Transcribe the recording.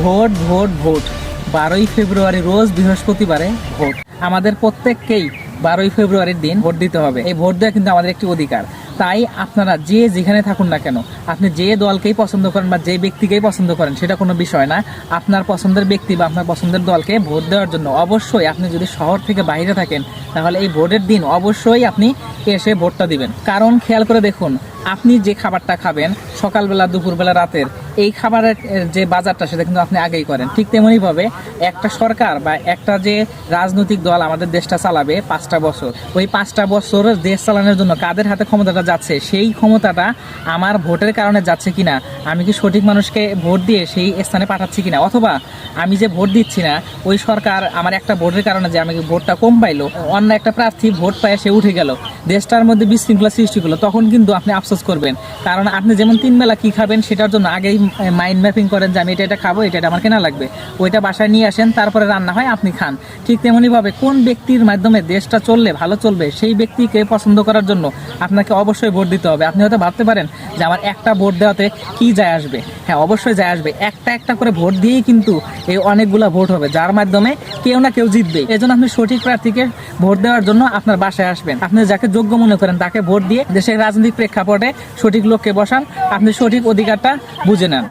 Vote vote vote 12ই ফেব্রুয়ারি রোজ বৃহস্পতিবারে vote. আমাদের প্রত্যেককেই 12ই ফেব্রুয়ারির দিন ভোট দিতে হবে। এই ভোট দেওয়া কিন্তু আমাদের একটি অধিকার। তাই আপনারা যে যেখানে থাকুন না কেন, আপনি যে দলকেই পছন্দ করেন বা যে ব্যক্তিকেই পছন্দ করেন সেটা কোনো বিষয় না। আপনার পছন্দের ব্যক্তি বা আপনার পছন্দের দলকে ভোট দেওয়ার জন্য অবশ্যই আপনি যদি শহর থেকে বাইরে থাকেন তাহলে এই ভোটের দিন অবশ্যই আপনি এসে ভোটটা দিবেন। কারণ খেয়াল করে দেখুন, আপনি যে খাবারটা খাবেন সকালবেলা, দুপুরবেলা, রাতের, এই খাবারের যে বাজারটা সেটা কিন্তু আপনি আগেই করেন। ঠিক তেমনিভাবে একটা সরকার বা একটা যে রাজনৈতিক দল আমাদের দেশটা চালাবে 5টা বছর, ওই 5টা বছর দেশ চালানোর জন্য কাদের হাতে ক্ষমতাটা যাচ্ছে, সেই ক্ষমতাটা আমার ভোটের কারণে যাচ্ছে কিনা, আমি কি সঠিক মানুষকে ভোট দিয়ে সেই স্থানে পাঠাচ্ছি কিনা, অথবা আমি যে ভোট দিচ্ছি না ওই সরকার আমার একটা ভোটের কারণে যে আমাকে ভোটটা কম পাইলো, অন্য একটা প্রার্থী ভোট পায় সে উঠে গেল, দেশটার মধ্যে বিশৃঙ্খলা সৃষ্টি করলো, তখন কিন্তু আপনি আফসোস করবেন। কারণ আপনি যেমন 3 বেলা কি খাবেন সেটার জন্য আগেই মাইন্ড ম্যাপিং করেন যে আমি এটা খাবো, এটা আমার কেনা লাগবে, ওইটা বাসায় নিয়ে আসেন, তারপরে রান্না হয় আপনি খান। ঠিক তেমনিভাবে কোন ব্যক্তির মাধ্যমে দেশটা চললে ভালো চলবে সেই ব্যক্তিকে পছন্দ করার জন্য আপনাকে অবশ্যই ভোট দিতে হবে। আপনি হয়তো ভাবতে পারেন যে আমার একটা ভোট দেওয়াতে কি যায় আসবে। হ্যাঁ, অবশ্যই যায় আসবে। একটা একটা করে ভোট দিয়েই কিন্তু এই অনেকগুলা ভোট হবে, যার মাধ্যমে কেউ না কেউ জিতবে। এজন্য আপনি সঠিক প্রার্থীকে ভোট দেওয়ার জন্য আপনার বাসায় আসবেন। আপনি যাকে যোগ্য মনে করেন তাকে ভোট দিয়ে দেশের রাজনৈতিক প্রেক্ষাপটে সঠিক লোককে বসান, আপনি সঠিক অধিকারটা বুঝে নেন।